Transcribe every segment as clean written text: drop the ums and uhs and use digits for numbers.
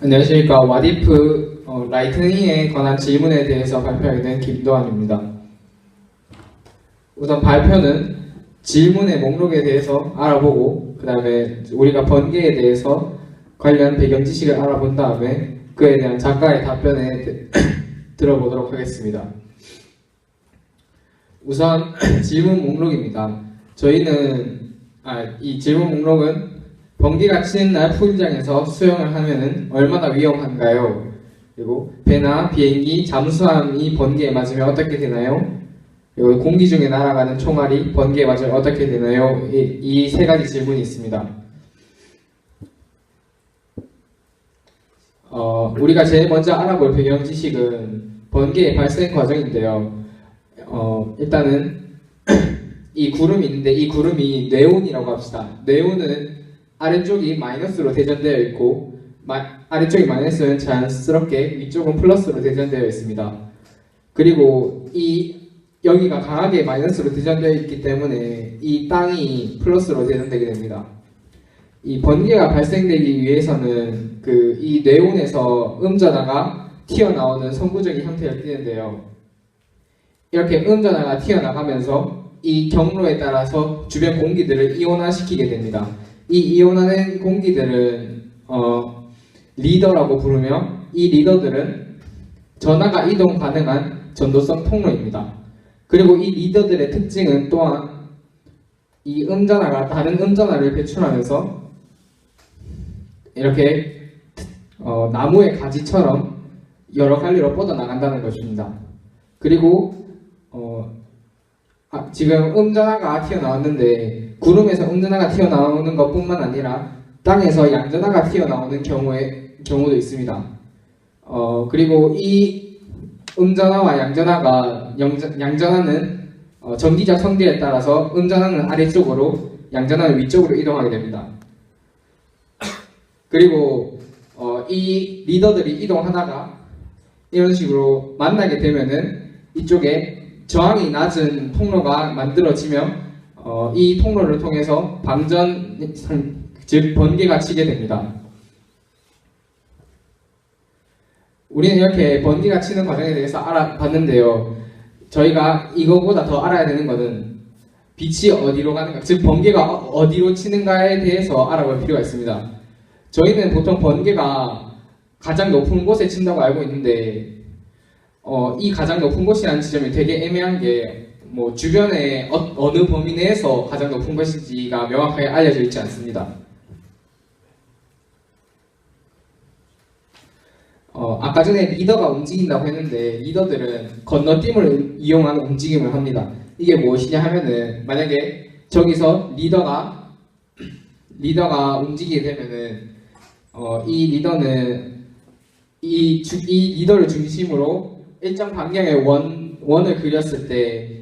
안녕하십니까. 와디프 라이트닝에 관한 질문에 대해서 발표하게 된 김도환입니다. 우선 발표는 질문의 목록에 대해서 알아보고 그 다음에 우리가 번개에 대해서 관련 배경 지식을 알아본 다음에 그에 대한 작가의 답변에 들어보도록 하겠습니다. 우선 질문 목록입니다. 저희는 이 질문 목록은 번개가 치는 날 풀장에서 수영을 하면은 얼마나 위험한가요? 그리고 배나 비행기, 잠수함이 번개에 맞으면 어떻게 되나요? 그리고 공기 중에 날아가는 총알이 번개에 맞으면 어떻게 되나요? 이 세 가지 질문이 있습니다. 우리가 제일 먼저 알아볼 배경 지식은 번개의 발생 과정인데요. 일단은 이 구름이 있는데 이 구름이 네온이라고 합시다. 네온은 아래쪽이 마이너스로 대전되어 있고 아래쪽이 마이너스는 자연스럽게 위쪽은 플러스로 대전되어 있습니다. 그리고 여기가 강하게 마이너스로 대전되어 있기 때문에 이 땅이 플러스로 대전되게 됩니다. 이 번개가 발생되기 위해서는 이 네온에서 음전하가 튀어나오는 선구적인 형태를 띠는데요. 이렇게 음전하가 튀어나가면서 이 경로에 따라서 주변 공기들을 이온화시키게 됩니다. 이 이온화된 공기들은 리더라고 부르며 이 리더들은 전하가 이동 가능한 전도성 통로입니다. 그리고 이 리더들의 특징은 또한 이 음전하가 다른 음전하를 배출하면서 이렇게 나무의 가지처럼 여러 갈래로 뻗어나간다는 것입니다. 그리고 지금 음전하가 튀어나왔는데 구름에서 음전하가 튀어나오는 것뿐만 아니라 땅에서 양전하가 튀어나오는 경우도 있습니다. 그리고 이 음전하와 양전하는 전기적 성질에 따라서 음전하는 아래쪽으로 양전하는 위쪽으로 이동하게 됩니다. 그리고 이 리더들이 이동하다가 이런 식으로 만나게 되면은 이쪽에 저항이 낮은 통로가 만들어지면 이 통로를 통해서 방전, 즉 번개가 치게 됩니다. 우리는 이렇게 번개가 치는 과정에 대해서 알아봤는데요. 저희가 이거보다 더 알아야 되는 것은 빛이 어디로 가는가, 즉 번개가 어디로 치는가에 대해서 알아볼 필요가 있습니다. 저희는 보통 번개가 가장 높은 곳에 친다고 알고 있는데 이 가장 높은 곳이라는 지점이 되게 애매한 게 주변에 어느 범위 내에서 가장 높은 것인지가 명확하게 알려져 있지 않습니다. 아까 전에 리더가 움직인다고 했는데 리더들은 건너뛰임을 이용한 움직임을 합니다. 이게 무엇이냐 하면은 만약에 저기서 리더가 움직이게 되면은 이 리더는 이 리더를 중심으로 일정 방향의 원을 그렸을 때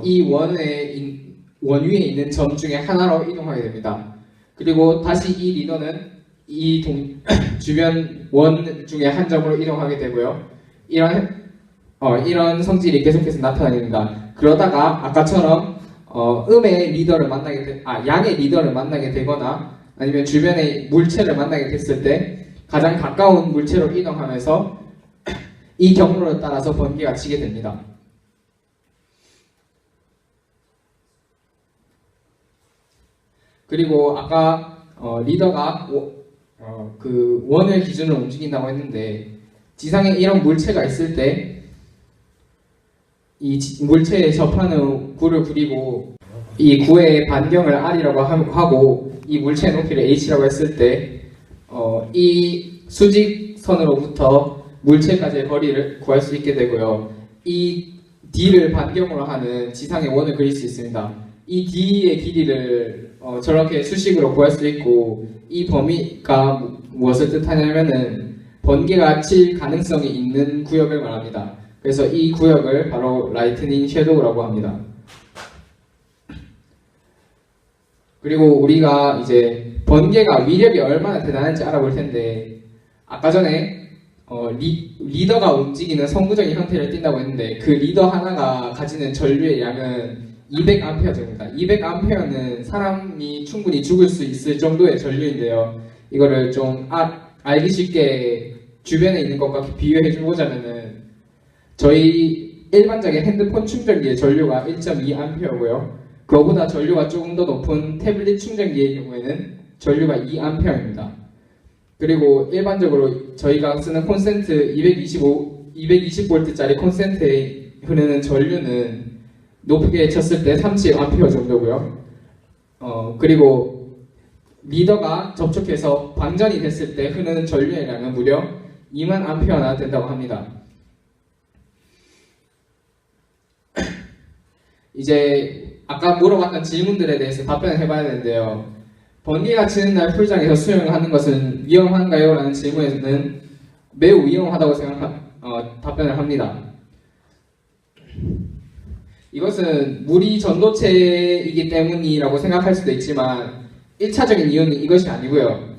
이 원 위에 있는 점 중에 하나로 이동하게 됩니다. 그리고 다시 이 리더는 주변 원 중에 한 점으로 이동하게 되고요. 이런 성질이 계속해서 나타납니다. 그러다가 아까처럼 양의 리더를 만나게 되거나 아니면 주변의 물체를 만나게 됐을 때 가장 가까운 물체로 이동하면서 이 경로를 따라서 번개가 치게 됩니다. 그리고 아까 리더가 그 원을 기준으로 움직인다고 했는데 지상에 이런 물체가 있을 때 이 물체에 접하는 구를 그리고 이 구의 반경을 R이라고 하고 이 물체의 높이를 H라고 했을 때 이 수직선으로부터 물체까지의 거리를 구할 수 있게 되고요. 이 D를 반경으로 하는 지상의 원을 그릴 수 있습니다. 이 D의 길이를 저렇게 수식으로 구할 수 있고 이 범위가 무엇을 뜻하냐면은 번개가 칠 가능성이 있는 구역을 말합니다. 그래서 이 구역을 바로 라이트닝 섀도우라고 합니다. 그리고 우리가 이제 번개가 위력이 얼마나 대단한지 알아볼 텐데 아까 전에 리더가 움직이는 선구적인 형태를 띈다고 했는데 그 리더 하나가 가지는 전류의 양은 200A입니다. 200A는 사람이 충분히 죽을 수 있을 정도의 전류인데요. 이거를 좀 알기 쉽게 주변에 있는 것과 비교해 주고자면은 저희 일반적인 핸드폰 충전기의 전류가 1.2A고요. 그거보다 전류가 조금 더 높은 태블릿 충전기의 경우에는 전류가 2A입니다. 그리고 일반적으로 저희가 쓰는 콘센트 220V짜리 콘센트에 흐르는 전류는 높게 쳤을 때 30A 정도고요. 그리고 리더가 접촉해서 방전이 됐을 때 흐르는 전류의 양은 무려 2만 A나 된다고 합니다. 이제 아까 물어봤던 질문들에 대해서 답변을 해봐야 되는데요. 번개가 치는 날 풀장에서 수영을 하는 것은 위험한가요? 라는 질문에는 매우 위험하다고 답변을 합니다. 이것은 물이 전도체이기 때문이라고 생각할 수도 있지만 1차적인 이유는 이것이 아니고요.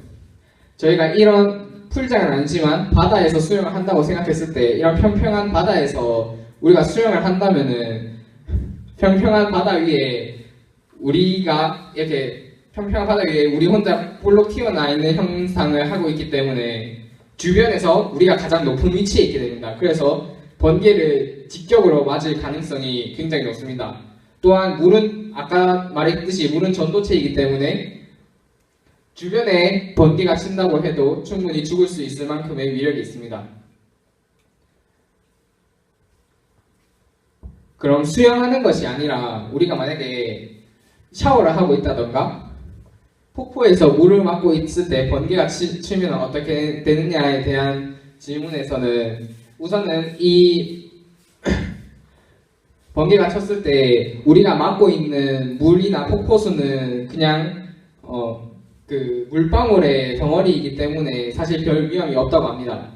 저희가 이런 풀장은 아니지만 바다에서 수영을 한다고 생각했을 때 이런 평평한 바다에서 우리가 수영을 한다면은 평평한 바다 위에 우리가 이렇게 평평한 바다 위에 우리 혼자 볼록 튀어나와 있는 형상을 하고 있기 때문에 주변에서 우리가 가장 높은 위치에 있게 됩니다. 그래서 번개를 직접으로 맞을 가능성이 굉장히 높습니다. 또한 물은 아까 말했듯이 물은 전도체이기 때문에 주변에 번개가 친다고 해도 충분히 죽을 수 있을 만큼의 위력이 있습니다. 그럼 수영하는 것이 아니라 우리가 만약에 샤워를 하고 있다던가 폭포에서 물을 맞고 있을 때 번개가 치면 어떻게 되느냐에 대한 질문에서는 우선은 이 번개가 쳤을 때 우리가 맞고 있는 물이나 폭포수는 그냥 그 물방울의 덩어리이기 때문에 사실 별 위험이 없다고 합니다.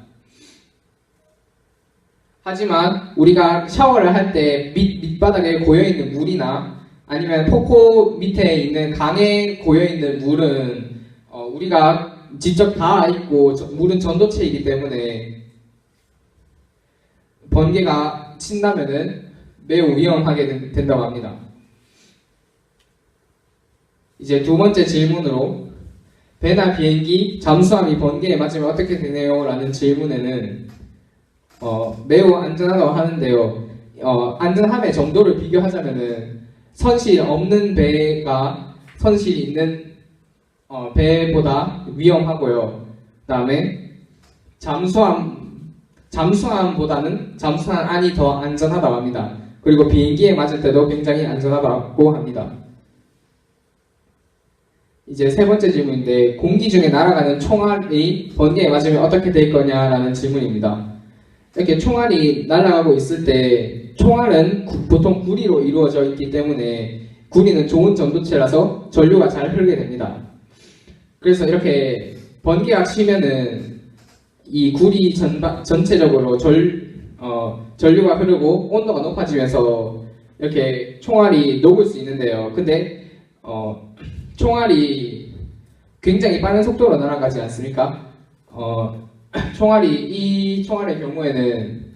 하지만 우리가 샤워를 할 때 밑바닥에 고여있는 물이나 아니면 폭포 밑에 있는 강에 고여있는 물은 우리가 직접 닿아 있고 물은 전도체이기 때문에 번개가 친다면은 매우 위험하게 된다고 합니다. 이제 두 번째 질문으로 배나 비행기, 잠수함이 번개에 맞으면 어떻게 되나요? 라는 질문에는 매우 안전하다고 하는데요. 안전함의 정도를 비교하자면은 선실 없는 배가 선실 있는 배보다 위험하고요. 그다음에 잠수함보다는 잠수함 안이 더 안전하다고 합니다. 그리고 비행기에 맞을 때도 굉장히 안전하다고 합니다. 이제 세 번째 질문인데 공기 중에 날아가는 총알이 번개에 맞으면 어떻게 될 거냐라는 질문입니다. 이렇게 총알이 날아가고 있을 때 총알은 보통 구리로 이루어져 있기 때문에 구리는 좋은 전도체라서 전류가 잘 흐르게 됩니다. 그래서 이렇게 번개가 치면은 이 구리 전체적으로 전류가 흐르고 온도가 높아지면서 이렇게 총알이 녹을 수 있는데요. 근데 총알이 굉장히 빠른 속도로 날아가지 않습니까? 이 총알의 경우에는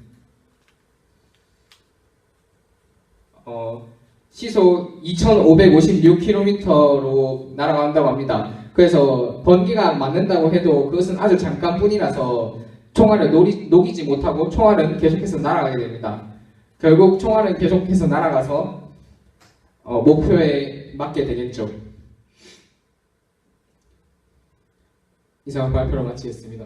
시속 2,556km로 날아간다고 합니다. 그래서 번개가 맞는다고 해도 그것은 아주 잠깐뿐이라서 총알을 녹이지 못하고 총알은 계속해서 날아가게 됩니다. 결국 총알은 계속해서 날아가서 목표에 맞게 되겠죠. 이상 발표를 마치겠습니다.